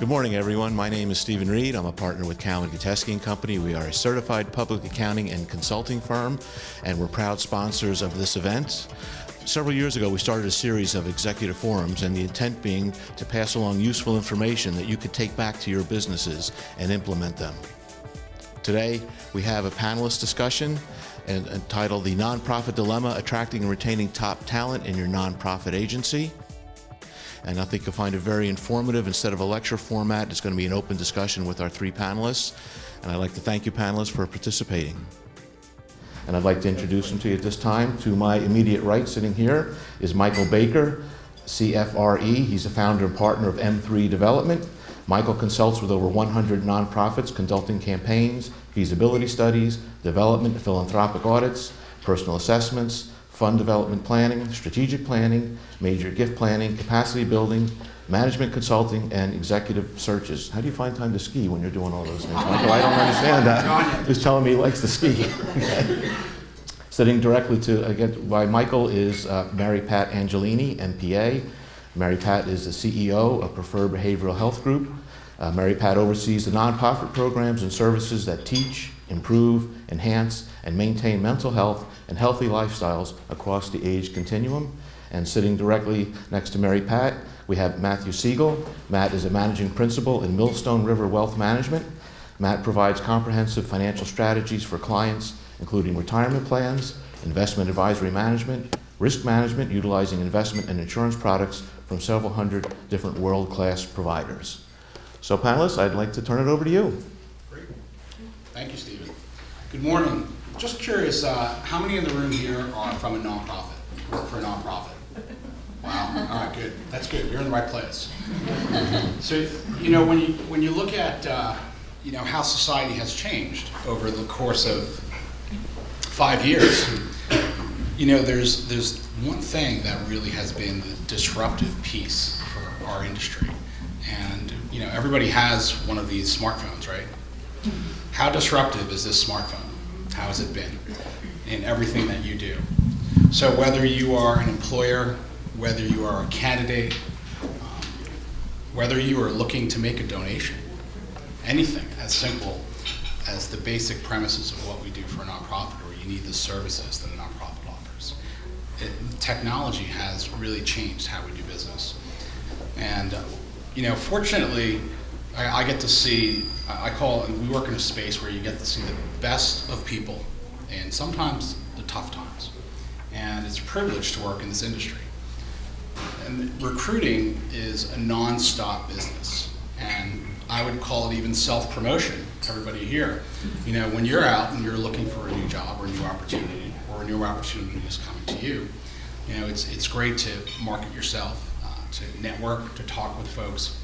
Good morning, everyone. My name is Stephen Reed. I'm a partner with Cowan Gutesky & Company. We are a certified public accounting and consulting firm, and we're proud sponsors of this event. Several years ago, we started a series of executive forums, and the intent being to pass along useful information that you could take back to your businesses and implement them. Today, we have a panelist discussion entitled The Nonprofit Dilemma, Attracting and Retaining Top Talent in Your Nonprofit Agency. And I think you'll find it very informative. Instead of a lecture format, it's going to be an open discussion with our three panelists. And I'd like to thank you, panelists, for participating. And I'd like to introduce them to you at this time. To my immediate right, sitting here, is Michael Baker, CFRE. He's the founder and partner of M3 Development. Michael consults with over 100 nonprofits, conducting campaigns, feasibility studies, development, philanthropic audits, personal assessments, fund development planning, strategic planning, major gift planning, capacity building, management consulting, and executive searches. How do you find time to ski when you're doing all those things, Michael? I don't understand that. He's telling me he likes to ski. Sitting directly by Michael is Mary Pat Angelini, MPA. Mary Pat is the CEO of Preferred Behavioral Health Group. Mary Pat oversees the nonprofit programs and services that teach, improve, enhance, and maintain mental health and healthy lifestyles across the age continuum. And sitting directly next to Mary Pat, we have Matthew Siegel. Matt is a managing principal in Millstone River Wealth Management. Matt provides comprehensive financial strategies for clients, including retirement plans, investment advisory management, risk management, utilizing investment and insurance products from several hundred different world-class providers. So panelists, I'd like to turn it over to you. Great. Thank you, Stephen. Good morning. Just curious, how many in the room here are from a nonprofit, work for a nonprofit? Wow, all right, good. That's good, you're in the right place. So, when you look at, how society has changed over the course of 5 years, there's one thing that really has been the disruptive piece for our industry. And, everybody has one of these smartphones, right? How disruptive is this smartphone? How has it been in everything that you do? So whether you are an employer, whether you are a candidate, whether you are looking to make a donation, anything as simple as the basic premises of what we do for a nonprofit, or you need the services that a nonprofit offers. Technology has really changed how we do business. And fortunately, I get to see, we work in a space where you get to see the best of people and sometimes the tough times. And it's a privilege to work in this industry. And recruiting is a non-stop business. And I would call it even self-promotion, everybody here. When you're out and you're looking for a new job or a new opportunity, or a new opportunity is coming to you, it's great to market yourself, to network, to talk with folks.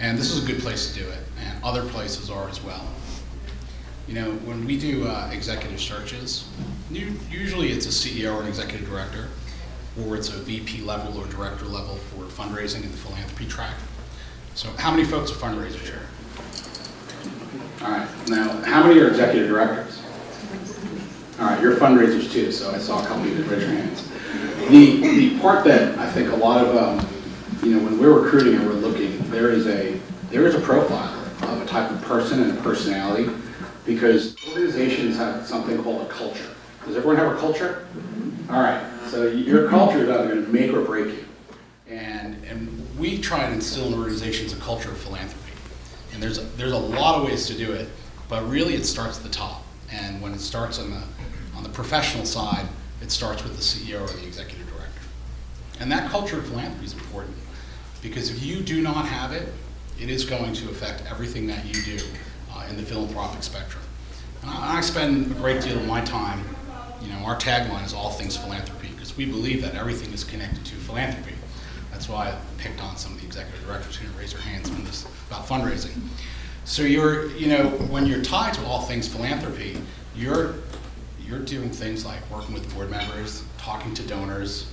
And this is a good place to do it, and other places are as well. When we do executive searches, usually it's a CEO or an executive director, or it's a VP level or director level for fundraising in the philanthropy track. So how many folks are fundraisers here? All right, now how many are executive directors? All right, you're fundraisers too, so I saw a couple of you raise your hands. The part that I think a lot of, when we're recruiting and we're looking, there is a profile of a type of person and a personality, because organizations have something called a culture. Does everyone have a culture? All right, so your culture is either going to make or break you. And we try and instill in organizations a culture of philanthropy. And there's a lot of ways to do it, but really it starts at the top. And when it starts on the professional side, it starts with the CEO or the executive director. And that culture of philanthropy is important, because if you do not have it, it is going to affect everything that you do in the philanthropic spectrum. And I spend a great deal of my time, our tagline is all things philanthropy, because we believe that everything is connected to philanthropy. That's why I picked on some of the executive directors who didn't raise their hands when this about fundraising. So when you're tied to all things philanthropy, you're doing things like working with board members, talking to donors,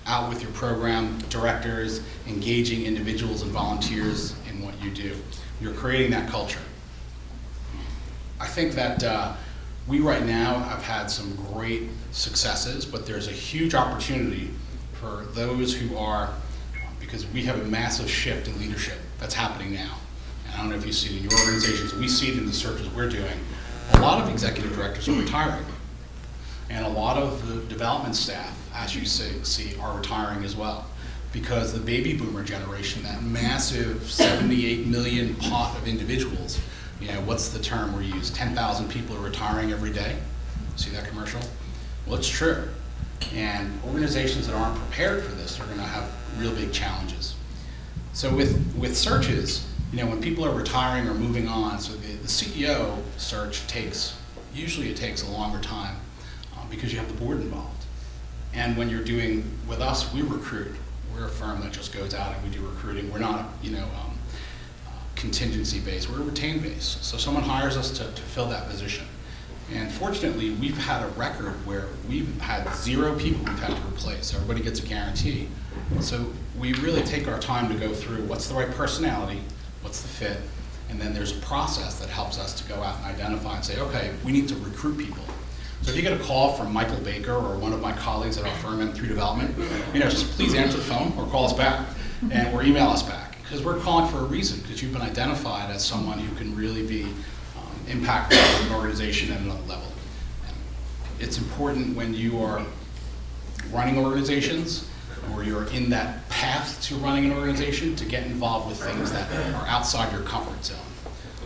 out with your program directors, engaging individuals and volunteers in what you do. You're creating that culture. I think that we right now have had some great successes, but there's a huge opportunity for those who are, because we have a massive shift in leadership that's happening now. And I don't know if you see it in your organizations, we see it in the searches we're doing. A lot of executive directors are retiring. And a lot of the development staff, as you see, are retiring as well. Because the baby boomer generation, that massive 78 million pot of individuals, what's the term we use? 10,000 people are retiring every day. See that commercial? Well, it's true. And organizations that aren't prepared for this are going to have real big challenges. So with searches, when people are retiring or moving on, so the CEO search usually it takes a longer time because you have the board involved. And when you're doing, with us, we recruit. We're a firm that just goes out and we do recruiting. We're not, contingency based. We're retained based. So someone hires us to fill that position. And fortunately, we've had a record where we've had 0 people we've had to replace. Everybody gets a guarantee. So we really take our time to go through what's the right personality, what's the fit, and then there's a process that helps us to go out and identify and say, okay, we need to recruit people. So if you get a call from Michael Baker or one of my colleagues at our firm, M3 Development, just please answer the phone or call us back or email us back, because we're calling for a reason, because you've been identified as someone who can really be impactful in an organization at another level. And it's important when you are running organizations or you're in that path to running an organization to get involved with things that are outside your comfort zone.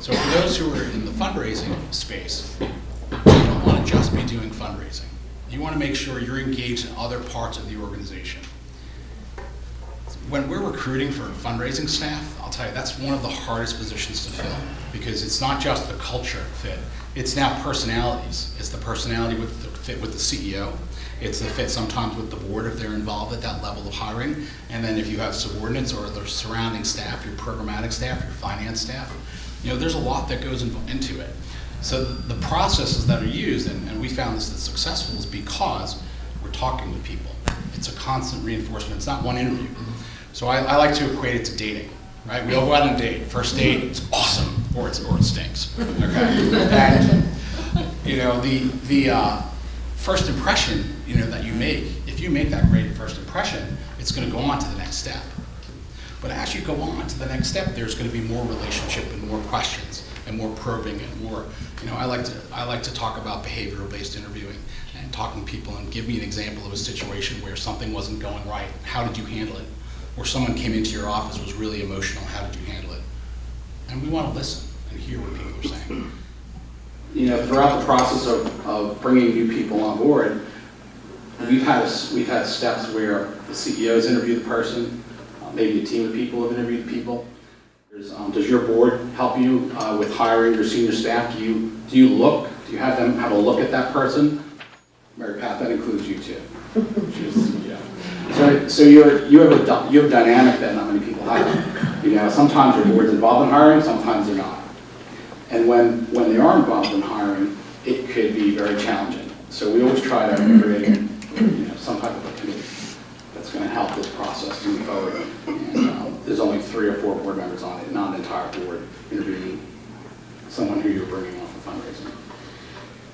So for those who are in the fundraising space, you don't want to just be doing fundraising. You want to make sure you're engaged in other parts of the organization. When we're recruiting for fundraising staff, I'll tell you, that's one of the hardest positions to fill, because it's not just the culture fit, it's now personalities. It's the personality with the fit with the CEO. It's the fit sometimes with the board if they're involved at that level of hiring. And then if you have subordinates or the surrounding staff, your programmatic staff, your finance staff, there's a lot that goes into it. So the processes that are used, and we found this that's successful, is because we're talking with people. It's a constant reinforcement. It's not one interview. So I like to equate it to dating, right? We all go out on a date. First date, it's awesome, or it stinks. Okay, and the first impression that you make, if you make that great first impression, it's going to go on to the next step. But as you go on to the next step, there's going to be more relationship and more questions and more probing and more. I like to talk about behavioral-based interviewing and talking to people and give me an example of a situation where something wasn't going right. How did you handle it? Or someone came into your office, was really emotional. How did you handle it? And we want to listen and hear what people are saying. Throughout the process of bringing new people on board, we've had steps where the CEOs interview the person, maybe a team of people have interviewed people. Does your board help you with hiring your senior staff? Do you have them have a look at that person? Mary Pat, that includes you too. So you have a dynamic that not many people have. Sometimes your board's involved in hiring, sometimes they're not. And when they are involved in hiring, it could be very challenging. So we always try to create some type of a committee that's going to help this process move forward. And there's only 3 or 4 board members on it, not an entire board interviewing someone who you're bringing on for fundraising.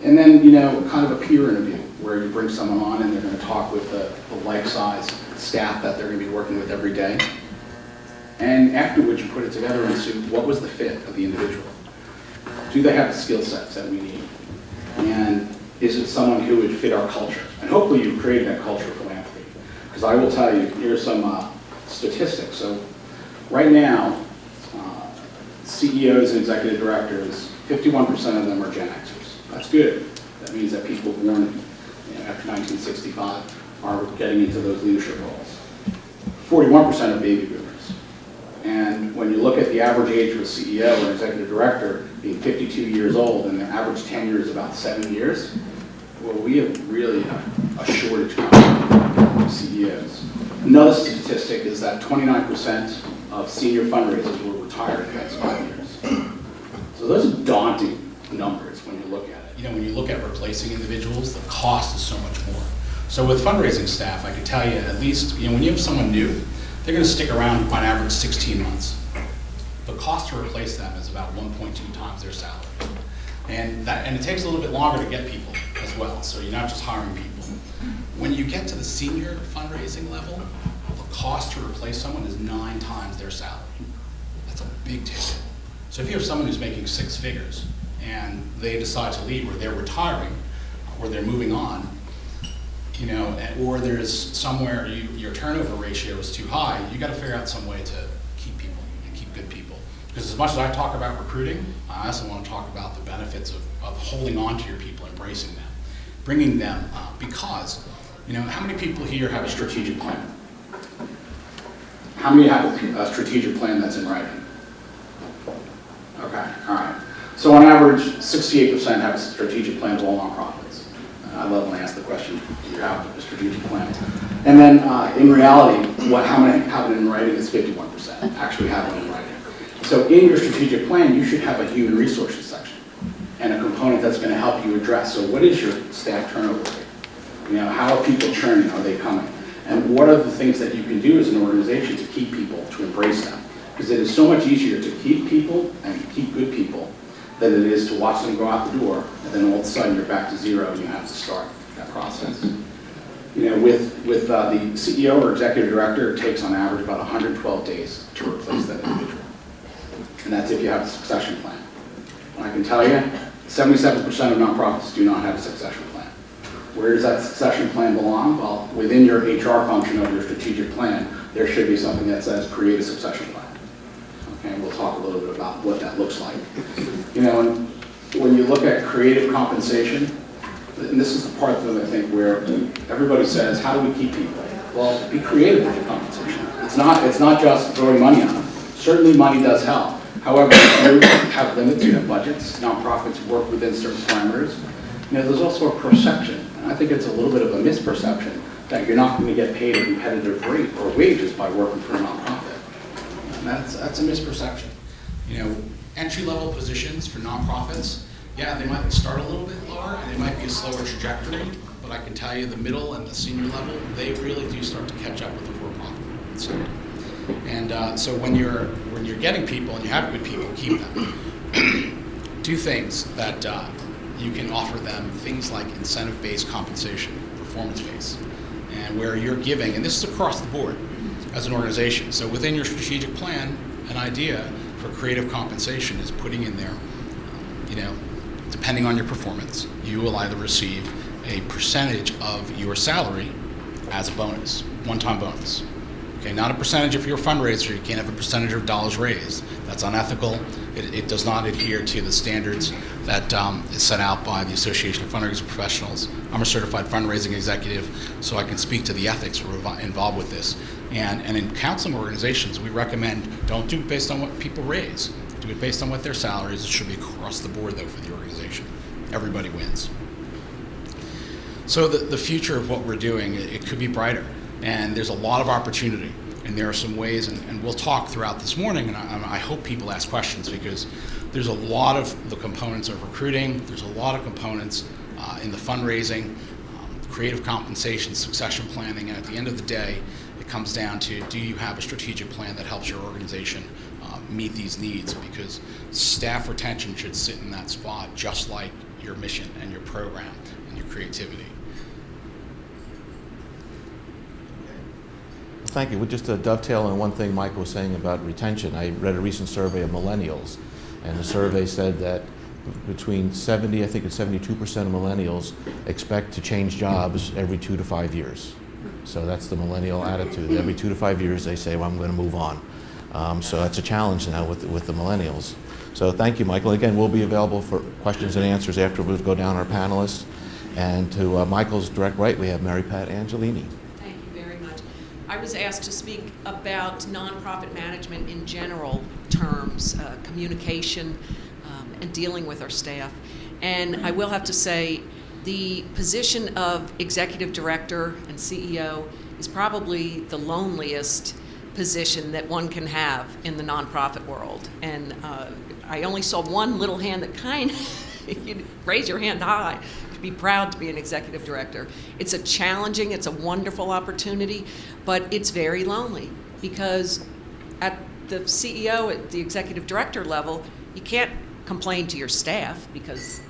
And then, kind of a peer interview where you bring someone on and they're going to talk with the like-sized staff that they're going to be working with every day. And afterwards, you put it together and see what was the fit of the individual. Do they have the skill sets that we need? And is it someone who would fit our culture? And hopefully you've created that culture for philanthropy. Because I will tell you, here's some statistics. So right now, CEOs and executive directors, 51% of them are Gen Xers. That's good. That means that people born after 1965 are getting into those leadership roles. 41% are baby boomers. And when you look at the average age of a CEO and executive director being 52 years old and the average tenure is about 7 years, well, we have really a shortage of CEOs. Another statistic is that 29% of senior fundraisers will retire in the next 5 years. So those are daunting numbers when you look at it. When you look at replacing individuals, the cost is so much more. So with fundraising staff, I can tell you at least, when you have someone new, they're going to stick around on average 16 months. The cost to replace them is about 1.2 times their salary. And it takes a little bit longer to get people as well, so you're not just hiring people. When you get to the senior fundraising level, the cost to replace someone is 9 times their salary. big ticket. So if you have someone who's making 6 figures and they decide to leave, or they're retiring, or they're moving on, you know, or there's somewhere your turnover ratio is too high, you got to figure out some way to keep people and keep good people. Because as much as I talk about recruiting, I also want to talk about the benefits of holding on to your people, embracing them, bringing them up. Because, you know, how many people here have a strategic plan? How many have a strategic plan that's in writing? Okay, all right. So on average, 68% have a strategic plan to all nonprofits. I love when I ask the question, do you have a strategic plan? And then in reality, how many have it in writing is 51% actually have it in writing. So in your strategic plan, you should have a human resources section and a component that's going to help you address. So what is your staff turnover rate? You know, how are people churning? Are they coming? And what are the things that you can do as an organization to keep people, to embrace them? Because it is so much easier to keep people and keep good people than it is to watch them go out the door, and then all of a sudden you're back to zero and you have to start that process. You know, with the CEO or executive director, it takes on average about 112 days to replace that individual. And that's if you have a succession plan. And I can tell you, 77% of nonprofits do not have a succession plan. Where does that succession plan belong? Well, within your HR function of your strategic plan, there should be something that says create a succession plan. Okay, and we'll talk a little bit about what that looks like. You know, and when you look at creative compensation, and this is the part that I think where everybody says, how do we keep people? Well, be creative with your compensation. It's not just throwing money on them. Certainly money does help. However, you have limits, you have budgets, nonprofits work within certain parameters. You know, there's also a perception, and I think it's a little bit of a misperception, that you're not going to get paid a competitive rate or wages by working for a nonprofit. And that's a misperception. You know, entry-level positions for nonprofits, yeah, they might start a little bit lower, and it might be a slower trajectory, but I can tell you the middle and the senior level, they really do start to catch up with the for-profit sector. And so when you're getting people and you have good people, keep them. Do things that you can offer them, things like incentive-based compensation, performance-based, and where you're giving, and this is across the board as an organization. So within your strategic plan, an idea for creative compensation is putting in there, you know, depending on your performance, you will either receive a percentage of your salary as a bonus, one-time bonus. Okay, not a percentage if you're a fundraiser. You can't have a percentage of dollars raised. That's unethical. It does not adhere to the standards that is set out by the Association of Fundraising Professionals. I'm a certified fundraising executive, so I can speak to the ethics involved with this. And in counseling organizations, we recommend don't do it based on what people raise. Do it based on what their salaries. It should be across the board, though, for the organization. Everybody wins. So the future of what we're doing, it could be brighter. And there's a lot of opportunity, and there are some ways, and we'll talk throughout this morning, and I hope people ask questions, because there's a lot of the components of recruiting, there's a lot of components in the fundraising, creative compensation, succession planning, and at the end of the day, it comes down to, do you have a strategic plan that helps your organization meet these needs? Because staff retention should sit in that spot, just like your mission and your program and your creativity. Thank you. We'll just dovetail on one thing Michael was saying about retention. I read a recent survey of millennials, and the survey said that between 70, I think it's 72% of millennials expect to change jobs every 2 to 5 years. So that's the millennial attitude. Every 2 to 5 years they say, well, I'm going to move on. So that's a challenge now with the millennials. So thank you, Michael. Again, we'll be available for questions and answers after we go down our panelists. And to Michael's direct right, we have Mary Pat Angelini. I was asked to speak about nonprofit management in general terms, communication, and dealing with our staff. And I will have to say, the position of executive director and CEO is probably the loneliest position that one can have in the nonprofit world. And I only saw one little hand that kind of, you raise your hand high. Be proud to be an executive director. It's it's a wonderful opportunity, but it's very lonely, because at the CEO, at the executive director level, you can't complain to your staff because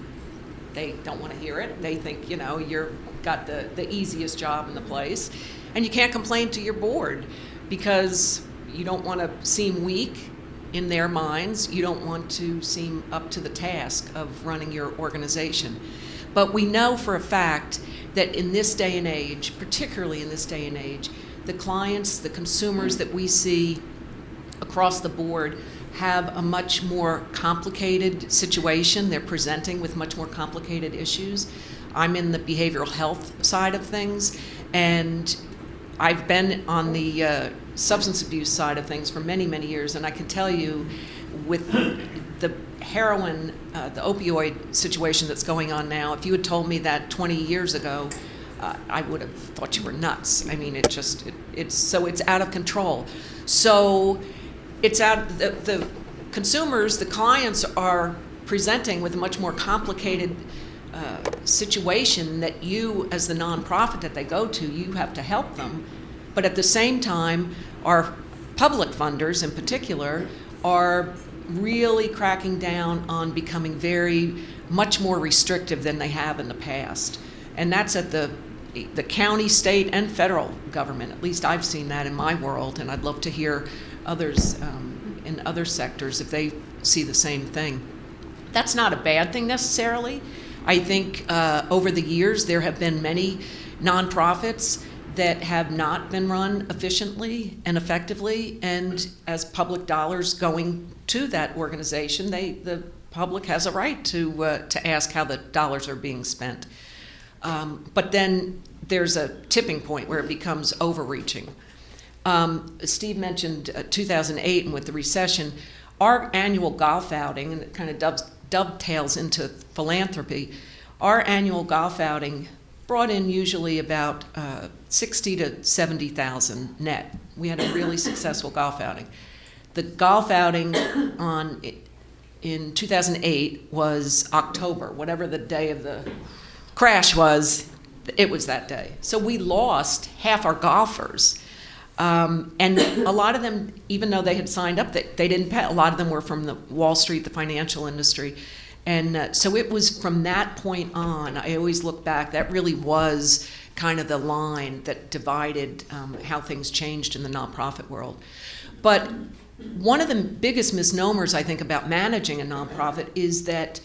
they don't want to hear it. They think, you know, you've got the easiest job in the place. And you can't complain to your board because you don't want to seem weak. in their minds, you don't want to seem up to the task of running your organization. But we know for a fact that in this day and age, particularly in this day and age, the clients, the consumers that we see across the board have a much more complicated situation. They're presenting with much more complicated issues. I'm in the behavioral health side of things, and I've been on the substance abuse side of things for many, many years, and I can tell you with the heroin, the opioid situation that's going on now, if you had told me that 20 years ago, I would have thought you were nuts. I mean, it's out of control. So it's the consumers, the clients are presenting with a much more complicated situation that you, as the nonprofit that they go to, you have to help them. But at the same time, our public funders in particular are really cracking down on becoming much more restrictive than they have in the past. And that's at the county, state, and federal government. At least I've seen that in my world, and I'd love to hear others in other sectors if they see the same thing. That's not a bad thing necessarily. I think over the years there have been many nonprofits that have not been run efficiently and effectively, and as public dollars going to that organization, the public has a right to ask how the dollars are being spent. But then there's a tipping point where it becomes overreaching. Steve mentioned 2008, and with the recession, our annual golf outing, and it kind of dovetails into philanthropy, our annual golf outing brought in usually about 60 to 70,000 net. We had a really successful golf outing. The golf outing in 2008 was October, whatever the day of the crash was, it was that day. So we lost half our golfers. And a lot of them, even though they had signed up, they didn't pay. A lot of them were from the Wall Street, the financial industry. And so it was from that point on, I always look back, that really was kind of the line that divided how things changed in the nonprofit world. But one of the biggest misnomers, I think, about managing a nonprofit is that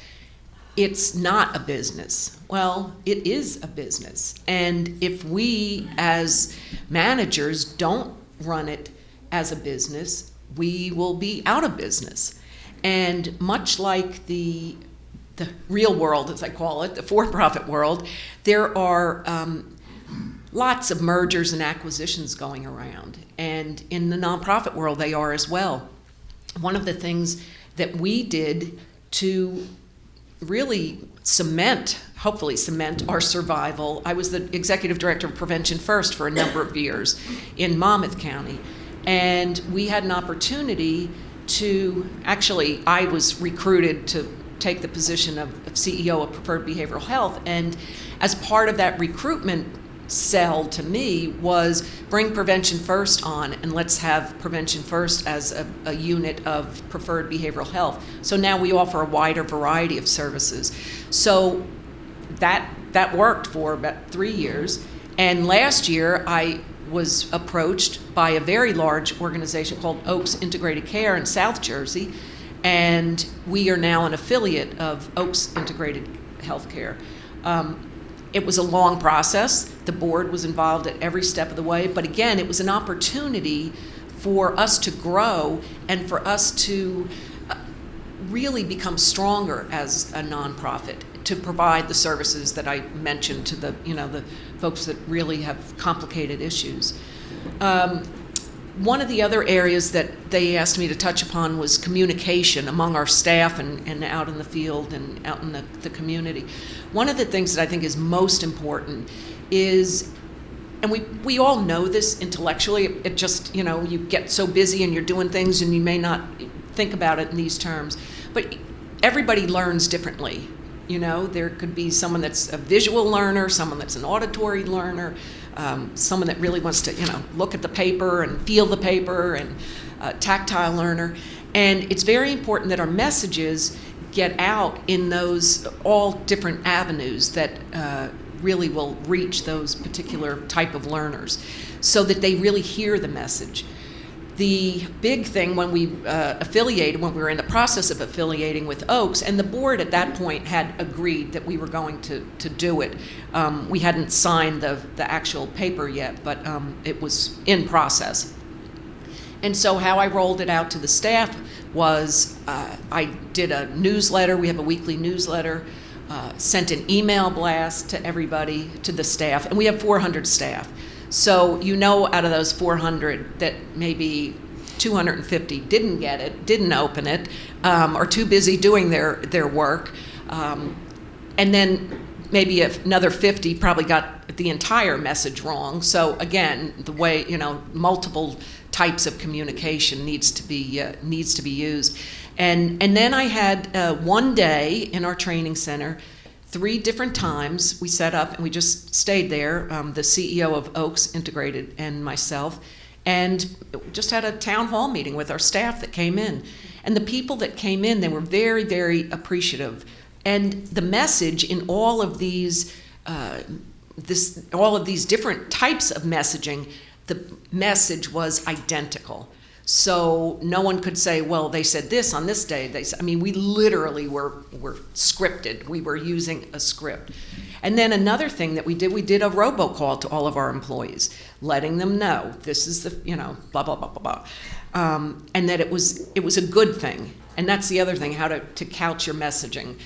it's not a business. Well, it is a business. And if we as managers don't run it as a business, we will be out of business. And much like the real world, as I call it, the for-profit world, there are lots of mergers and acquisitions going around. And in the nonprofit world, they are as well. One of the things that we did to really hopefully cement our survival, I was the executive director of Prevention First for a number of years in Monmouth County. And we had an opportunity actually, I was recruited to take the position of CEO of Preferred Behavioral Health. And as part of that recruitment sell to me was bring Prevention First on, and let's have Prevention First as a unit of Preferred Behavioral Health. So now we offer a wider variety of services. So that worked for about 3 years. And last year I was approached by a very large organization called Oaks Integrated Care in South Jersey, and we are now an affiliate of Oaks Integrated Healthcare. It was a long process. The board was involved at every step of the way, but again, it was an opportunity for us to grow and for us to really become stronger as a nonprofit, to provide the services that I mentioned to the folks that really have complicated issues. One of the other areas that they asked me to touch upon was communication among our staff and out in the field and out in the community. One of the things that I think is most important is, and we all know this intellectually, it just, you get so busy and you're doing things and you may not think about it in these terms, but everybody learns differently. There could be someone that's a visual learner, someone that's an auditory learner, someone that really wants to, look at the paper and feel the paper, and a tactile learner. And it's very important that our messages get out in those all different avenues that really will reach those particular type of learners so that they really hear the message. The big thing when we affiliated, when we were in the process of affiliating with Oaks, and the board at that point had agreed that we were going to do it. We hadn't signed the actual paper yet, but it was in process. And so how I rolled it out to the staff was I did a newsletter. We have a weekly newsletter. Sent an email blast to everybody, to the staff, and we have 400 staff. So out of those 400 that maybe 250 didn't get it, didn't open it, or too busy doing their work. And then maybe another 50 probably got the entire message wrong. So again, the way, multiple types of communication needs to be used. And then I had one day in our training center, 3 different times we set up, and we just stayed there, the CEO of Oaks Integrated and myself, and just had a town hall meeting with our staff that came in. And the people that came in, they were very, very appreciative. And the message in all of these different types of messaging, the message was identical. So no one could say, well, they said this on this day. We literally were scripted. We were using a script. And then another thing that we did a robocall to all of our employees, letting them know this is the, blah, blah, blah, blah, blah. And that it was a good thing. And that's the other thing, how to couch your messaging.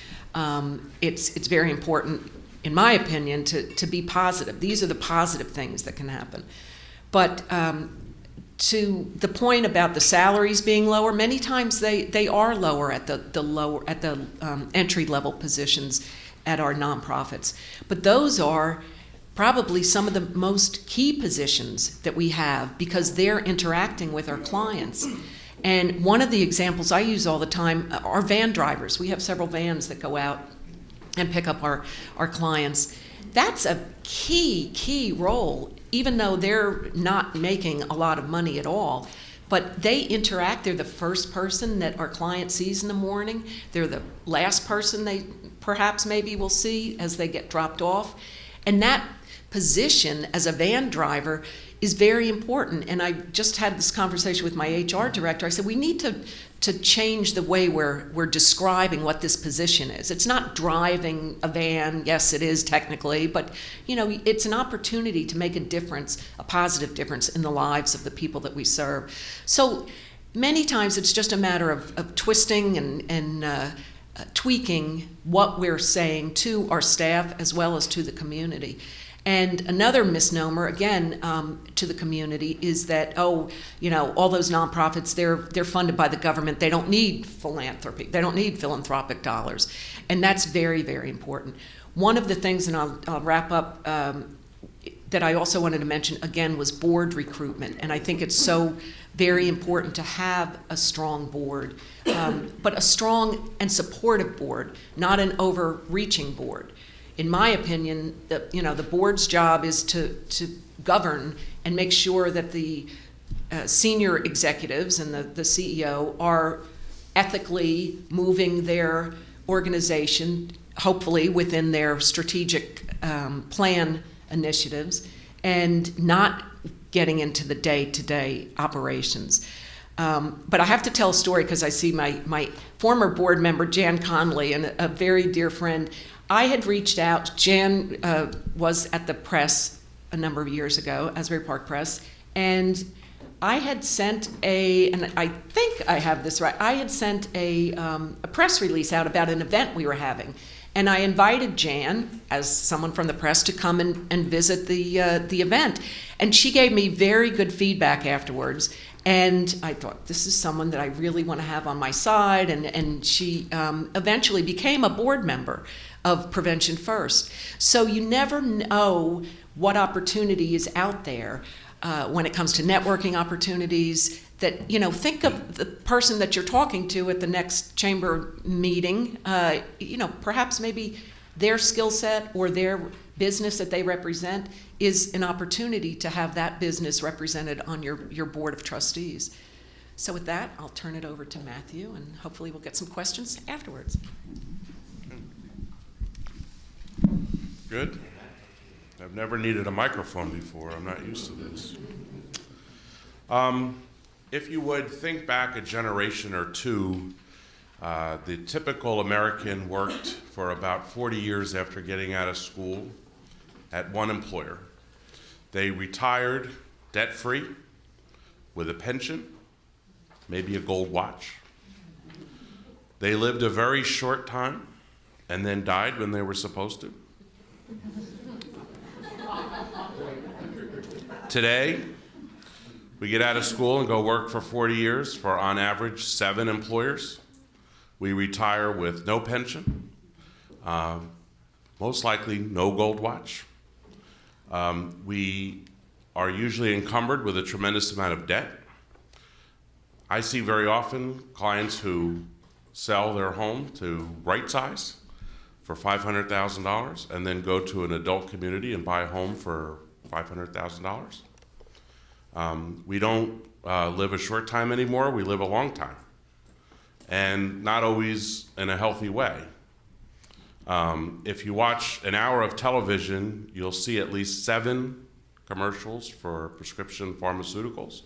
It's very important, in my opinion, to be positive. These are the positive things that can happen. But to the point about the salaries being lower, many times they are lower at the entry level positions at our nonprofits. But those are probably some of the most key positions that we have because they're interacting with our clients. And one of the examples I use all the time are van drivers. We have several vans that go out and pick up our clients. That's a key role, even though they're not making a lot of money at all. But they interact. They're the first person that our client sees in the morning. They're the last person they perhaps maybe will see as they get dropped off. And that position as a van driver is very important. And I just had this conversation with my HR director. I said, we need to change the way we're describing what this position is. It's not driving a van. Yes, it is technically, but it's an opportunity to make a difference, a positive difference in the lives of the people that we serve. So many times it's just a matter of twisting and tweaking what we're saying to our staff as well as to the community. And another misnomer, again, to the community is that, all those nonprofits, they're funded by the government. They don't need philanthropy. They don't need philanthropic dollars. And that's very, very important. One of the things, and I'll wrap up, that I also wanted to mention, again, was board recruitment. And I think it's so very important to have a strong board, but a strong and supportive board, not an overreaching board. In my opinion, the board's job is to govern and make sure that the senior executives and the CEO are ethically moving their organization, hopefully within their strategic plan initiatives, and not getting into the day-to-day operations. But I have to tell a story because I see my former board member, Jan Conley, and a very dear friend. I had reached out. Jan was at the press a number of years ago, Asbury Park Press, and I had sent and I think I have this right, I had sent a press release out about an event we were having. And I invited Jan, as someone from the press, to come and visit the event. And she gave me very good feedback afterwards. And I thought, this is someone that I really want to have on my side. And she eventually became a board member of Prevention First. So you never know what opportunity is out there when it comes to networking opportunities. That, think of the person that you're talking to at the next chamber meeting. Perhaps maybe their skill set or their business that they represent is an opportunity to have that business represented on your board of trustees. So with that, I'll turn it over to Matthew, and hopefully we'll get some questions afterwards. Good. I've never needed a microphone before. I'm not used to this. If you would think back a generation or two, the typical American worked for about 40 years after getting out of school at one employer. They retired debt-free with a pension, maybe a gold watch. They lived a very short time and then died when they were supposed to. Today, we get out of school and go work for 40 years for, on average, 7 employers. We retire with no pension, most likely no gold watch. We are usually encumbered with a tremendous amount of debt. I see very often clients who sell their home to right size for $500,000 and then go to an adult community and buy a home for $500,000. We don't live a short time anymore, we live a long time. And not always in a healthy way. If you watch an hour of television, you'll see at least 7 commercials for prescription pharmaceuticals,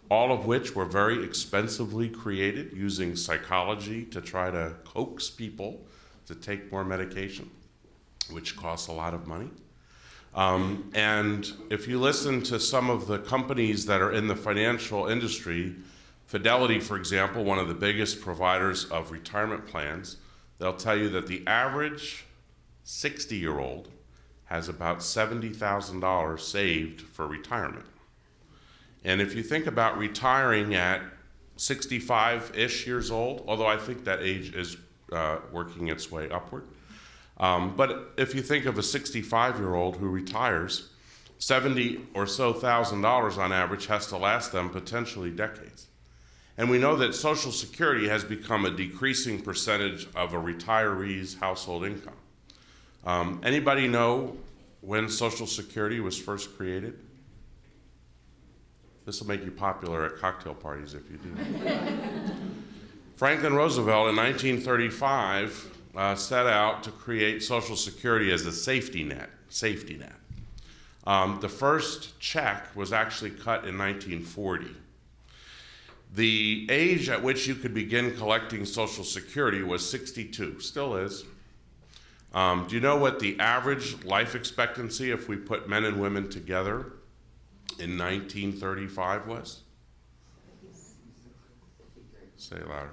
all of which were very expensively created using psychology to try to coax people to take more medication, which costs a lot of money. And if you listen to some of the companies that are in the financial industry, Fidelity, for example, one of the biggest providers of retirement plans, they'll tell you that the average 60-year-old has about $70,000 saved for retirement. And if you think about retiring at 65-ish years old, although I think that age is working its way upward, but if you think of a 65-year-old who retires, $70,000 or so on average has to last them potentially decades. And we know that Social Security has become a decreasing percentage of a retiree's household income. Anybody know when Social Security was first created? This will make you popular at cocktail parties if you do. Franklin Roosevelt in 1935 set out to create Social Security as a safety net. The first check was actually cut in 1940. The age at which you could begin collecting Social Security was 62, still is. Do you know what the average life expectancy, if we put men and women together, in 1935 was? Say it louder.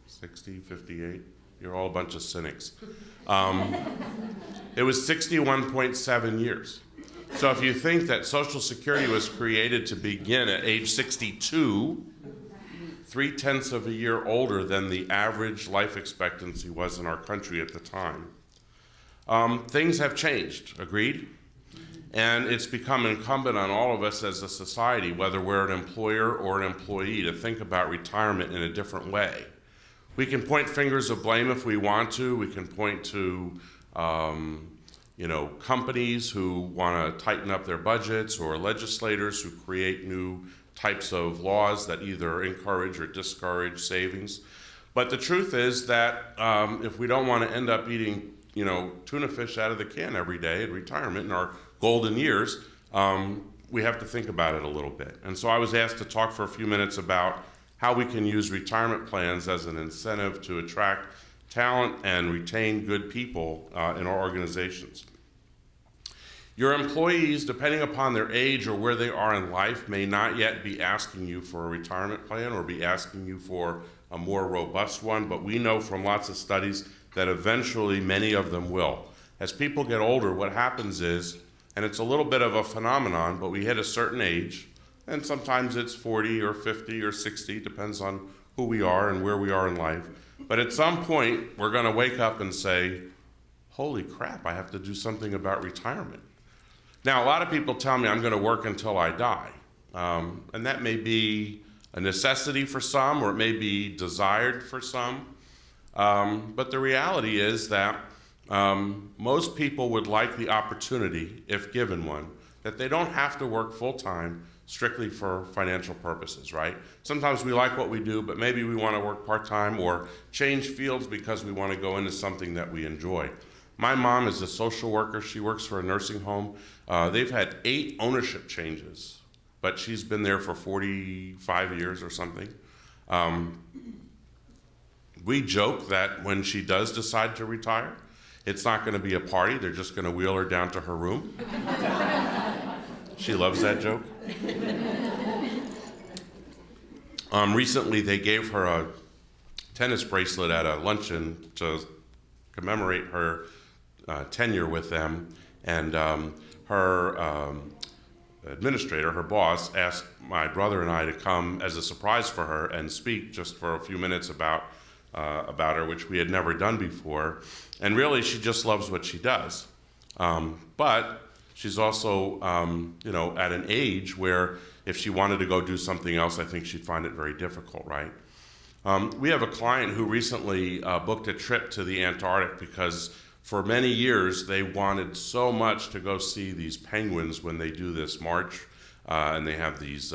60, 58? You're all a bunch of cynics. It was 61.7 years. So if you think that Social Security was created to begin at age 62, 3/10 of a year older than the average life expectancy was in our country at the time. Things have changed, agreed? And it's become incumbent on all of us as a society, whether we're an employer or an employee, to think about retirement in a different way. We can point fingers of blame if we want to. We can point to companies who want to tighten up their budgets, or legislators who create new types of laws that either encourage or discourage savings. But the truth is that if we don't want to end up eating tuna fish out of the can every day in retirement in our golden years, we have to think about it a little bit. And so I was asked to talk for a few minutes about how we can use retirement plans as an incentive to attract talent and retain good people in our organizations. Your employees, depending upon their age or where they are in life, may not yet be asking you for a retirement plan or be asking you for a more robust one, but we know from lots of studies that eventually many of them will. As people get older, what happens is, and it's a little bit of a phenomenon, but we hit a certain age, and sometimes it's 40 or 50 or 60, depends on who we are and where we are in life. But at some point, we're going to wake up and say, holy crap, I have to do something about retirement. Now, a lot of people tell me I'm going to work until I die. And that may be a necessity for some, or it may be desired for some. But the reality is that most people would like the opportunity, if given one, that they don't have to work full-time strictly for financial purposes, right? Sometimes we like what we do, but maybe we want to work part-time or change fields because we want to go into something that we enjoy. My mom is a social worker. She works for a nursing home. They've had 8 ownership changes but she's been there for 45 years or something. We joke that when she does decide to retire, it's not going to be a party. They're just going to wheel her down to her room. She loves that joke. Recently, they gave her a tennis bracelet at a luncheon to commemorate her tenure with them, and her administrator, her boss, asked my brother and I to come as a surprise for her and speak just for a few minutes about her, which we had never done before. And really, she just loves what she does. But she's also, at an age where if she wanted to go do something else, I think she'd find it very difficult, right? We have a client who recently booked a trip to the Antarctic because for many years they wanted so much to go see these penguins when they do this march, and they have these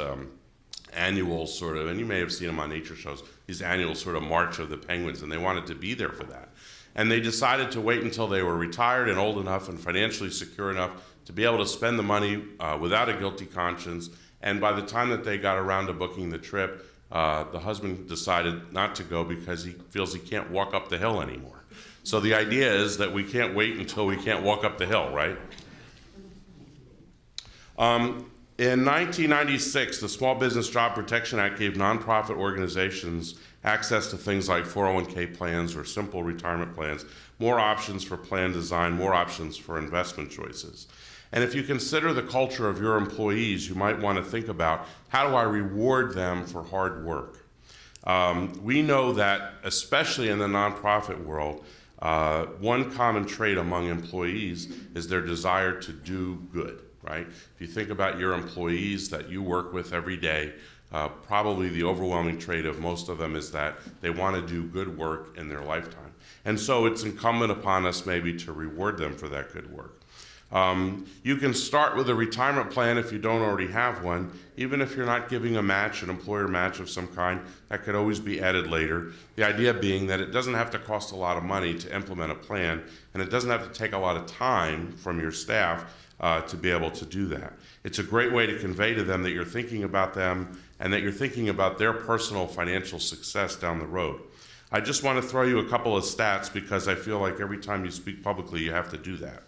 annual sort of, and you may have seen them on nature shows, these annual sort of march of the penguins, and they wanted to be there for that. And they decided to wait until they were retired and old enough and financially secure enough to be able to spend the money without a guilty conscience. And by the time that they got around to booking the trip, the husband decided not to go because he feels he can't walk up the hill anymore. So the idea is that we can't wait until we can't walk up the hill, right? In 1996, the Small Business Job Protection Act gave nonprofit organizations access to things like 401k plans or simple retirement plans, more options for plan design, more options for investment choices. And if you consider the culture of your employees, you might want to think about, how do I reward them for hard work? We know that, especially in the nonprofit world, one common trait among employees is their desire to do good, right? If you think about your employees that you work with every day, probably the overwhelming trait of most of them is that they want to do good work in their lifetime. And so it's incumbent upon us maybe to reward them for that good work. You can start with a retirement plan if you don't already have one. Even if you're not giving a match, an employer match of some kind, that could always be added later. The idea being that it doesn't have to cost a lot of money to implement a plan, and it doesn't have to take a lot of time from your staff to be able to do that. It's a great way to convey to them that you're thinking about them and that you're thinking about their personal financial success down the road. I just want to throw you a couple of stats because I feel like every time you speak publicly, you have to do that.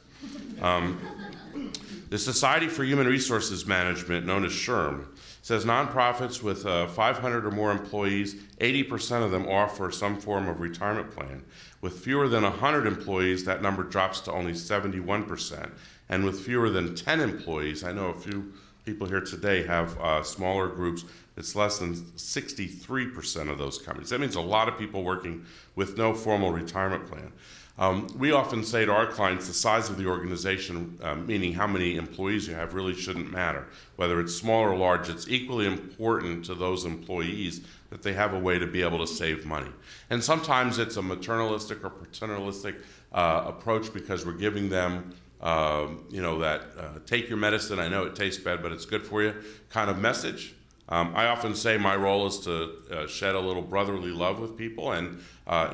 The Society for Human Resources Management, known as SHRM, says nonprofits with 500 or more employees, 80% of them offer some form of retirement plan. With fewer than 100 employees, that number drops to only 71%. And with fewer than 10 employees, I know a few people here today have smaller groups, it's less than 63% of those companies. That means a lot of people working with no formal retirement plan. We often say to our clients, the size of the organization, meaning how many employees you have, really shouldn't matter. Whether it's small or large, it's equally important to those employees that they have a way to be able to save money. And sometimes it's a maternalistic or paternalistic approach because we're giving them take your medicine, I know it tastes bad, but it's good for you kind of message. I often say my role is to shed a little brotherly love with people and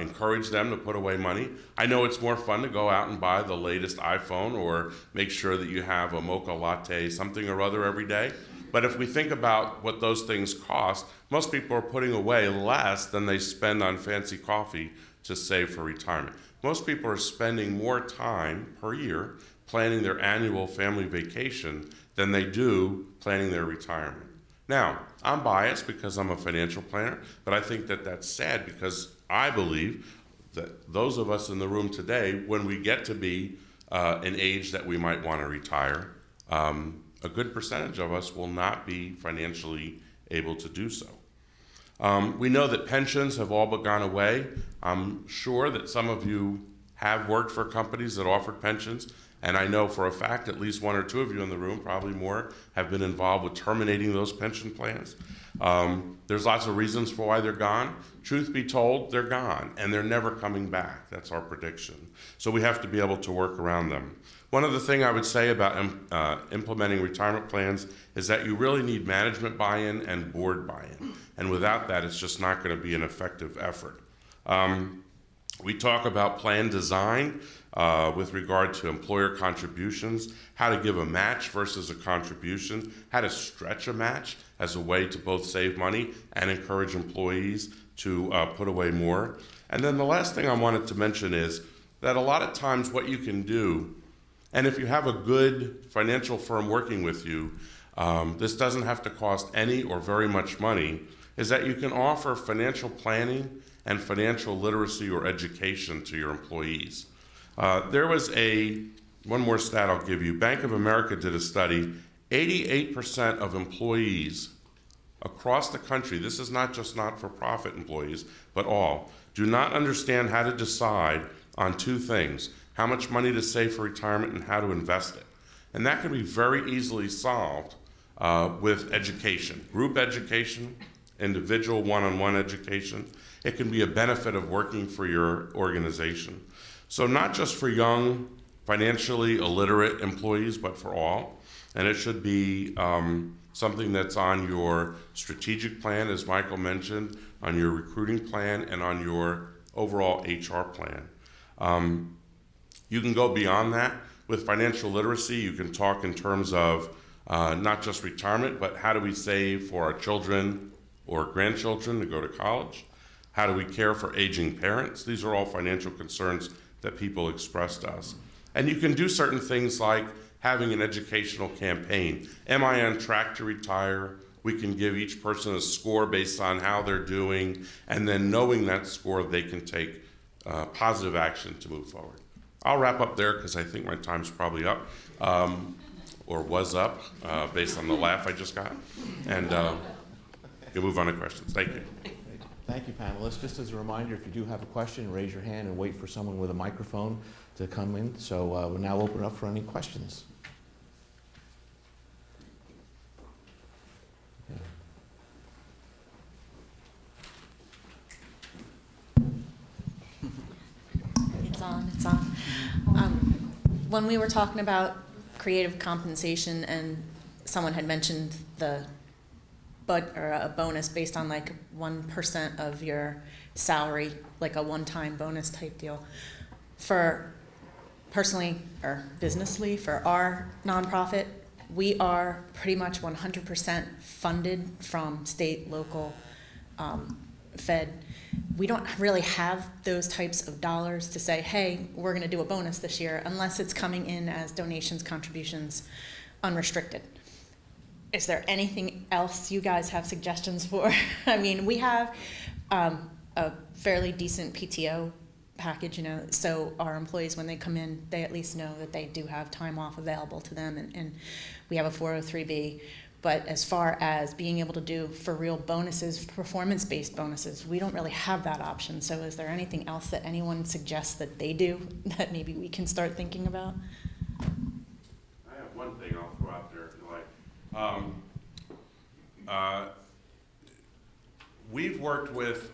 encourage them to put away money. I know it's more fun to go out and buy the latest iPhone or make sure that you have a mocha latte, something or other every day. But if we think about what those things cost, most people are putting away less than they spend on fancy coffee to save for retirement. Most people are spending more time per year planning their annual family vacation than they do planning their retirement. Now, I'm biased because I'm a financial planner, but I think that that's sad because I believe that those of us in the room today, when we get to be an age that we might want to retire, a good percentage of us will not be financially able to do so. We know that pensions have all but gone away. I'm sure that some of you have worked for companies that offered pensions, and I know for a fact at least one or two of you in the room, probably more, have been involved with terminating those pension plans. There's lots of reasons for why they're gone. Truth be told, they're gone, and they're never coming back. That's our prediction. So we have to be able to work around them. One other thing I would say about implementing retirement plans is that you really need management buy-in and board buy-in. And without that, it's just not going to be an effective effort. We talk about plan design with regard to employer contributions, how to give a match versus a contribution, how to stretch a match as a way to both save money and encourage employees to put away more. And then the last thing I wanted to mention is that a lot of times what you can do, and if you have a good financial firm working with you, this doesn't have to cost any or very much money, is that you can offer financial planning and financial literacy or education to your employees. There was one more stat I'll give you. Bank of America did a study. 88% of employees across the country, this is not just not-for-profit employees, but all, do not understand how to decide on two things: how much money to save for retirement and how to invest it. And that can be very easily solved with education, group education, individual one-on-one education. It can be a benefit of working for your organization. So not just for young, financially illiterate employees, but for all. And it should be something that's on your strategic plan, as Michael mentioned, on your recruiting plan, and on your overall HR plan. You can go beyond that. With financial literacy, you can talk in terms of not just retirement, but how do we save for our children or grandchildren to go to college? How do we care for aging parents? These are all financial concerns that people express to us. And you can do certain things like having an educational campaign. Am I on track to retire? We can give each person a score based on how they're doing, and then knowing that score, they can take positive action to move forward. I'll wrap up there because I think my time's probably up, or was up, based on the laugh I just got. And you'll move on to questions. Thank you. Thank you, panelists. Just as a reminder, if you do have a question, raise your hand and wait for someone with a microphone to come in. So we'll now open up for any questions. It's on. When we were talking about creative compensation and someone had mentioned a bonus based on like 1% of your salary, like a one-time bonus type deal. For personally or businessly, for our nonprofit, we are pretty much 100% funded from state, local, Fed. We don't really have those types of dollars to say, hey, we're going to do a bonus this year, unless it's coming in as donations, contributions, unrestricted. Is there anything else you guys have suggestions for? I mean, we have a fairly decent PTO package, so our employees, when they come in, they at least know that they do have time off available to them, and we have a 403B. But as far as being able to do for real bonuses, performance-based bonuses, we don't really have that option. So is there anything else that anyone suggests that they do that maybe we can start thinking about? I have one thing I'll throw out there if you like. We've worked with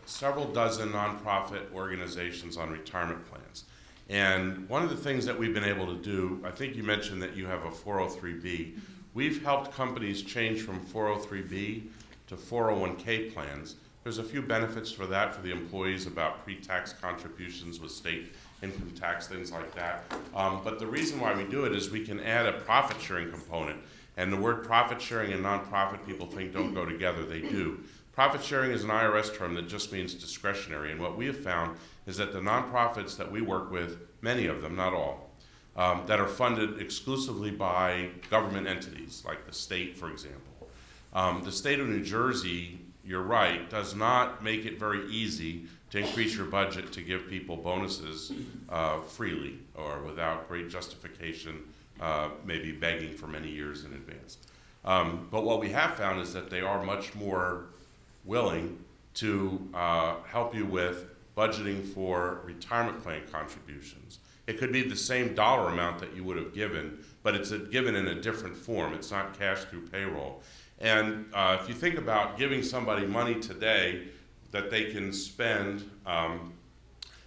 several dozen nonprofit organizations on retirement plans. And one of the things that we've been able to do, I think you mentioned that you have a 403B. We've helped companies change from 403B to 401k plans. There's a few benefits for that for the employees about pre-tax contributions with state income tax, things like that. But the reason why we do it is we can add a profit sharing component. And the word profit sharing and nonprofit, people think don't go together. They do. Profit sharing is an IRS term that just means discretionary. And what we have found is that the nonprofits that we work with, many of them, not all, that are funded exclusively by government entities, like the state, for example. The state of New Jersey, you're right, does not make it very easy to increase your budget to give people bonuses freely or without great justification, maybe begging for many years in advance. But what we have found is that they are much more willing to help you with budgeting for retirement plan contributions. It could be the same dollar amount that you would have given, but it's given in a different form. It's not cash through payroll. And if you think about giving somebody money today that they can spend, and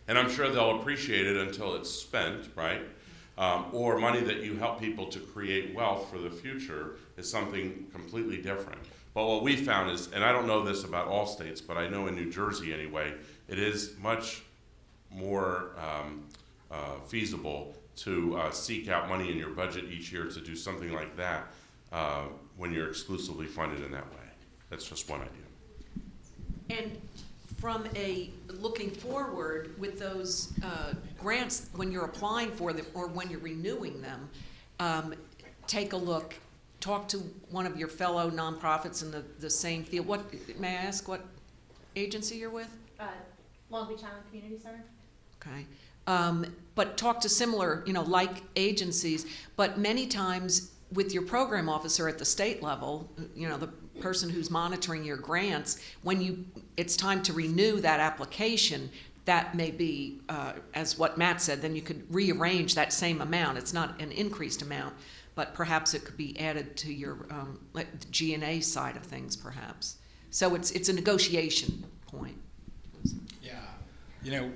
I'm sure they'll appreciate it until it's spent, right? Or money that you help people to create wealth for the future is something completely different. But what we found is, and I don't know this about all states, but I know in New Jersey anyway, it is much more feasible to seek out money in your budget each year to do something like that when you're exclusively funded in that way. That's just one idea. And from a looking forward with those grants, when you're applying for them or when you're renewing them, take a look, talk to one of your fellow nonprofits in the same field. What, may I ask what agency you're with? Long Beach Island Community Center. Okay. But talk to similar, like agencies, but many times with your program officer at the state level, the person who's monitoring your grants, when it's time to renew that application, that may be, as what Matt said, then you could rearrange that same amount. It's not an increased amount, but perhaps it could be added to your like the G&A side of things, perhaps. So it's a negotiation point. Yeah.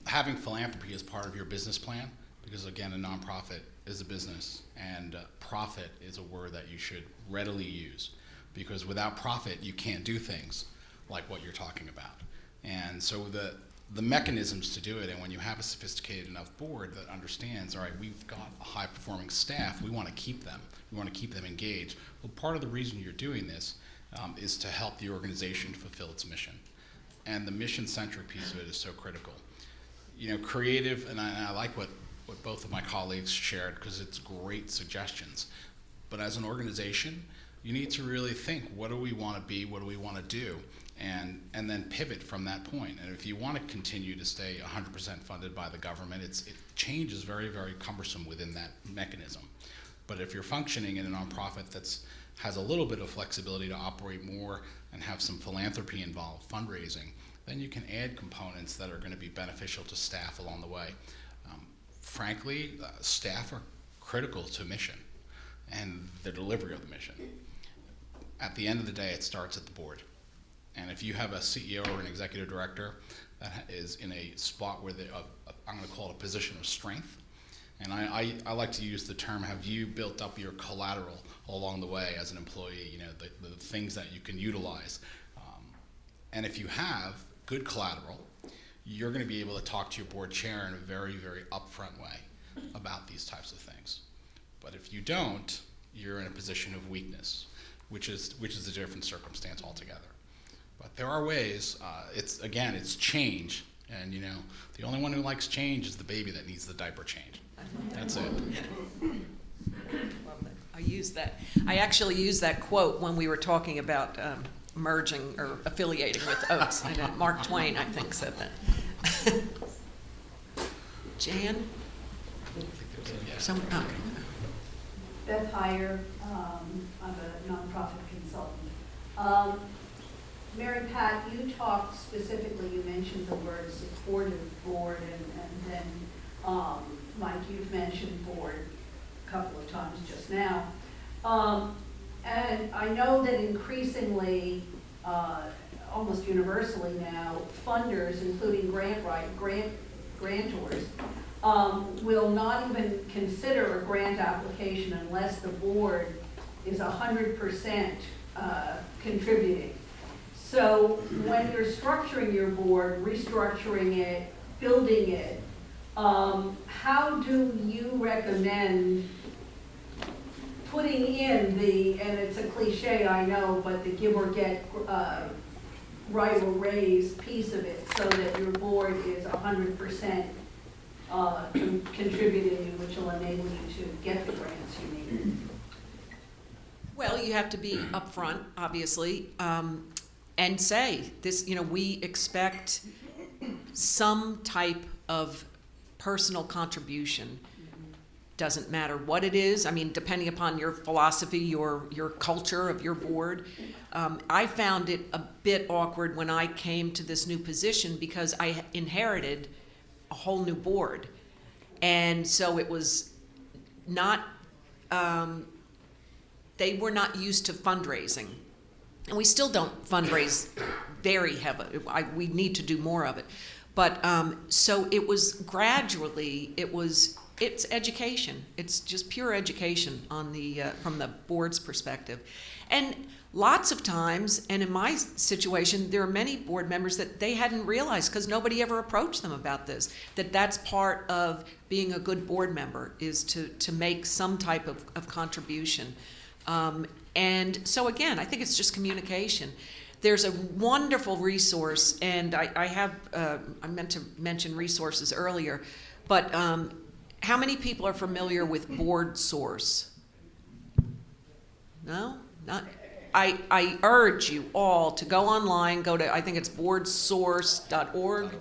Having philanthropy as part of your business plan, because again, a nonprofit is a business, and profit is a word that you should readily use, because without profit, you can't do things like what you're talking about. And so the mechanisms to do it, and when you have a sophisticated enough board that understands, all right, we've got a high-performing staff, we want to keep them. We want to keep them engaged. Well, part of the reason you're doing this is to help the organization fulfill its mission. And the mission-centric piece of it is so critical. Creative, and I like what both of my colleagues shared, because it's great suggestions. But as an organization, you need to really think, what do we want to be, what do we want to do, and then pivot from that point. And if you want to continue to stay 100% funded by the government, change is very, very cumbersome within that mechanism. But if you're functioning in a nonprofit that has a little bit of flexibility to operate more and have some philanthropy involved, fundraising, then you can add components that are going to be beneficial to staff along the way. Frankly, staff are critical to mission and the delivery of the mission. At the end of the day, it starts at the board. And if you have a CEO or an executive director that is in a spot where I'm going to call it a position of strength, and I like to use the term, have you built up your collateral along the way as an employee, the things that you can utilize. And if you have good collateral, you're going to be able to talk to your board chair in a very, very upfront way about these types of things. But if you don't, you're in a position of weakness, which is a different circumstance altogether. But there are ways. It's change, and the only one who likes change is the baby that needs the diaper change. That's it. Love that. I actually used that quote when we were talking about merging or affiliating with Oaks. I know Mark Twain, I think, said that. Jan? Okay. Beth Heyer, I'm a nonprofit consultant. Mary Pat, you talked specifically, you mentioned the word supportive board, and then Mike, you've mentioned board a couple of times just now. And I know that increasingly, almost universally now, funders, including grantors, will not even consider a grant application unless the board is 100% contributing. So when you're structuring your board, restructuring it, building it, how do you recommend putting in and it's a cliche, I know, but the give or get, right or raise piece of it so that your board is 100% contributing, which will enable you to get the grants you need? Well, you have to be upfront, obviously, and say this. We expect some type of personal contribution. Doesn't matter what it is. I mean, depending upon your philosophy, your culture of your board. I found it a bit awkward when I came to this new position because I inherited a whole new board, and so it was not. They were not used to fundraising, and we still don't fundraise very heavily. We need to do more of it, but so it was gradually. It's education. It's just pure education on the from the board's perspective, and lots of times, and in my situation, there are many board members that they hadn't realized, because nobody ever approached them about this, that that's part of being a good board member, is to make some type of contribution. And so again, I think it's just communication. There's a wonderful resource, and I meant to mention resources earlier, but how many people are familiar with Board Source? No? Not? I urge you all to go online, go to, I think it's boardsource.org.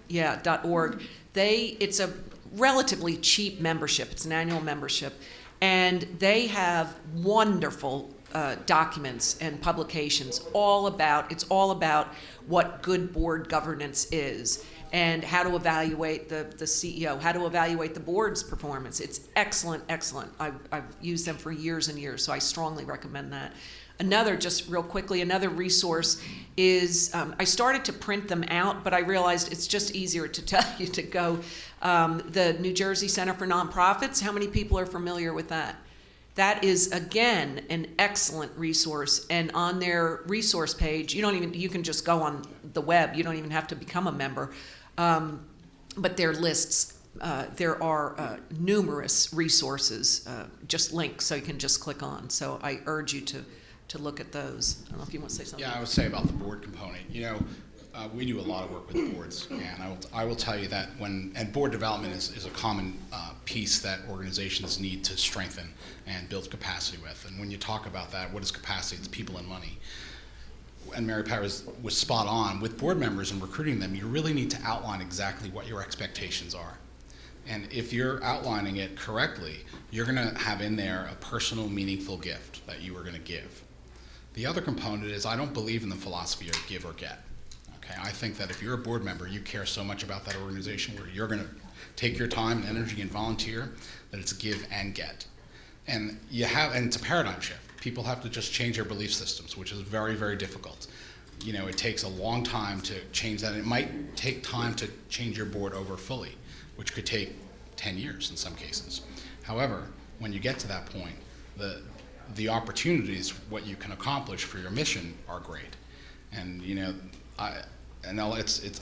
Yeah, .org. It's a relatively cheap membership. It's an annual membership. And they have wonderful documents and publications it's all about what good board governance is, and how to evaluate the CEO, how to evaluate the board's performance. It's excellent, excellent. I've used them for years and years, so I strongly recommend that. Another, just real quickly, another resource is, I started to print them out, but I realized it's just easier to tell you to go, the New Jersey Center for Nonprofits. How many people are familiar with that? That is, again, an excellent resource, and on their resource page, you can just go on the web, you don't even have to become a member, but their lists, there are numerous resources, just links, so you can just click on. So I urge you to look at those. I don't know if you want to say something. Yeah, I would say about the board component. We do a lot of work with boards, and I will tell you that and board development is a common piece that organizations need to strengthen and build capacity with. And when you talk about that, what is capacity? It's people and money. And Mary Pat was spot on. With board members and recruiting them, you really need to outline exactly what your expectations are. And if you're outlining it correctly, you're going to have in there a personal, meaningful gift that you are going to give. The other component is, I don't believe in the philosophy of give or get. Okay, I think that if you're a board member, you care so much about that organization where you're going to take your time and energy and volunteer, that it's give and get. And it's a paradigm shift. People have to just change their belief systems, which is very, very difficult. It takes a long time to change that. It might take time to change your board over fully, which could take 10 years in some cases. However, when you get to that point, the opportunities, what you can accomplish for your mission, are great. And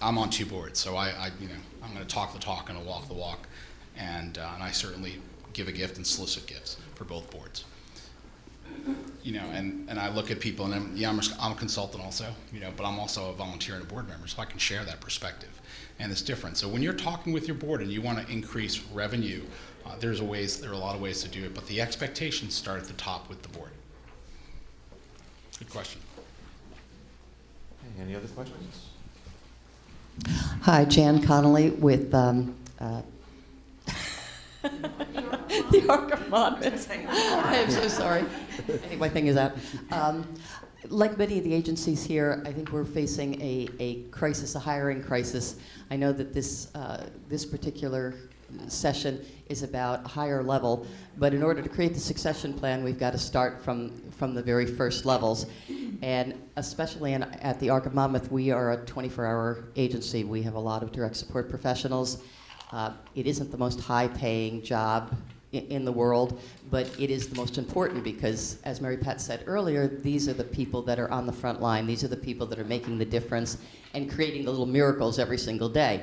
I'm on two boards, so I'm going to talk the talk and I'll walk the walk, and I certainly give a gift and solicit gifts for both boards. And I look at people, and I'm a consultant also, but I'm also a volunteer and a board member, so I can share that perspective, and it's different. So when you're talking with your board and you want to increase revenue, there are a lot of ways to do it, but the expectations start at the top with the board. Good question. Okay, any other questions? Hi, Jan Connolly with the Arc of Monmouth. I am so sorry. I think my thing is out. Like many of the agencies here, I think we're facing a crisis, a hiring crisis. I know that this particular session is about a higher level, but in order to create the succession plan, we've got to start from the very first levels. And especially at the Arc of Monmouth, we are a 24-hour agency. We have a lot of direct support professionals. It isn't the most high-paying job in the world, but it is the most important because, as Mary Pat said earlier, these are the people that are on the front line. These are the people that are making the difference and creating the little miracles every single day.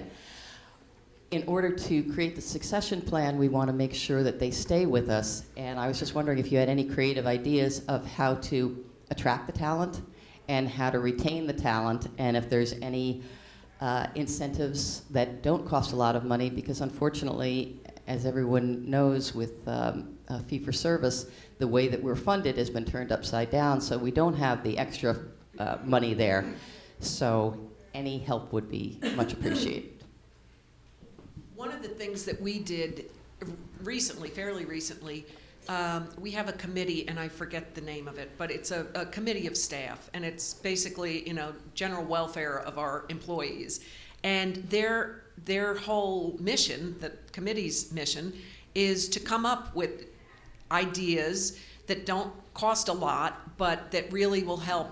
In order to create the succession plan, we want to make sure that they stay with us. And I was just wondering if you had any creative ideas of how to attract the talent and how to retain the talent, and if there's any incentives that don't cost a lot of money, because unfortunately, as everyone knows, with fee-for-service, the way that we're funded has been turned upside down, so we don't have the extra money there. So any help would be much appreciated. One of the things that we did recently, fairly recently, we have a committee, and I forget the name of it, but it's a committee of staff, and it's basically, general welfare of our employees. And their whole mission, the committee's mission, is to come up with ideas that don't cost a lot, but that really will help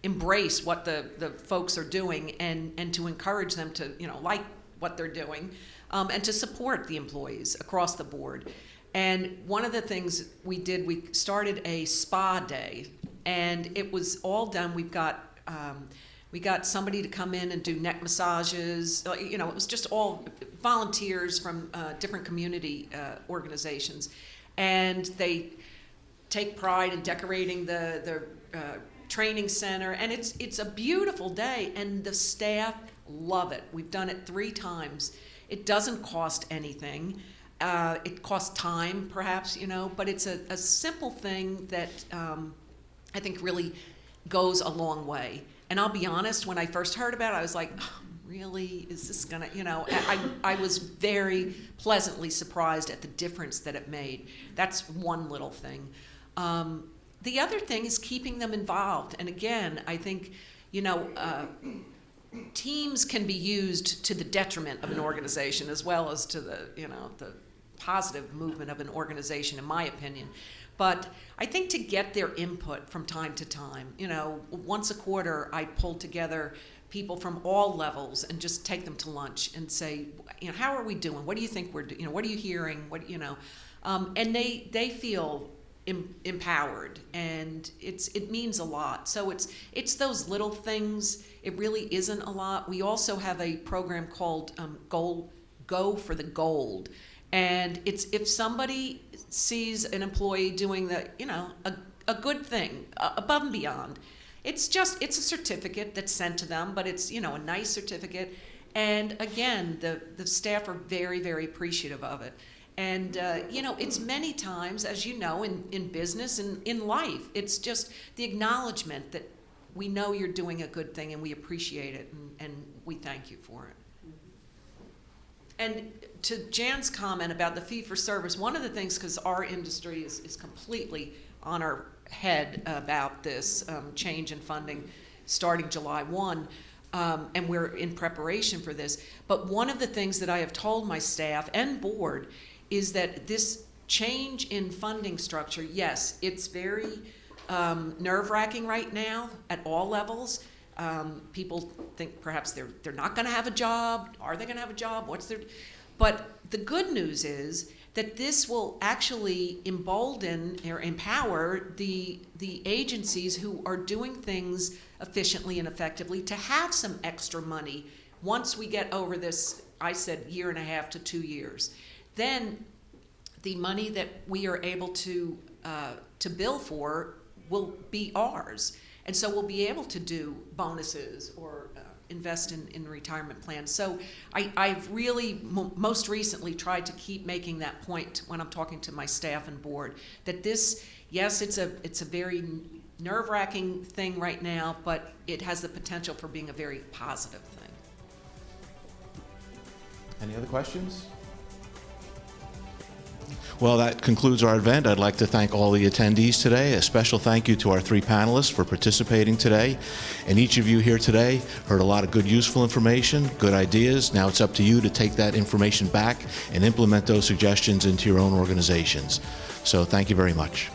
embrace what the folks are doing, and to encourage them to, like what they're doing, and to support the employees across the board. And one of the things we did, we started a spa day, and it was all done. We got somebody to come in and do neck massages. It was just all volunteers from different community organizations, and they take pride in decorating the training center, and it's a beautiful day, and the staff love it. We've done it 3 times. It doesn't cost anything. It costs time, perhaps, but it's a simple thing that I think really goes a long way. And I'll be honest, when I first heard about it, I was like, oh, really? Is this gonna, I was very pleasantly surprised at the difference that it made. That's one little thing. The other thing is keeping them involved. And again, I think, teams can be used to the detriment of an organization as well as to the positive movement of an organization, in my opinion. But I think to get their input from time to time, once a quarter, I pull together people from all levels and just take them to lunch and say, how are we doing? What do you think we're doing? What are you hearing? And they feel empowered, and it means a lot. So it's those little things. It really isn't a lot. We also have a program called Go for the Gold, and it's if somebody sees an employee doing a good thing above and beyond, it's a certificate that's sent to them, but it's a nice certificate, and again the staff are very, very appreciative of it. And, it's many times, as you know, in business and in life, it's just the acknowledgement that we know you're doing a good thing and we appreciate it, and we thank you for it. And to Jan's comment about the fee for service, one of the things, because our industry is completely on our head about this change in funding starting July 1, and we're in preparation for this, but one of the things that I have told my staff and board is that this change in funding structure, yes, it's very nerve-wracking right now at all levels. People think perhaps they're not going to have a job. Are they going to have a job? But the good news is that this will actually embolden or empower the agencies who are doing things efficiently and effectively to have some extra money once we get over this, I said, 1.5 to 2 years. Then the money that we are able to bill for will be ours. And so we'll be able to do bonuses or invest in retirement plans. So I've really most recently tried to keep making that point when I'm talking to my staff and board, that this, yes, it's a very nerve-wracking thing right now, but it has the potential for being a very positive thing. Any other questions? Well, that concludes our event. I'd like to thank all the attendees today. A special thank you to our 3 panelists for participating today. And each of you here today heard a lot of good, useful information, good ideas. Now it's up to you to take that information back and implement those suggestions into your own organizations. So thank you very much.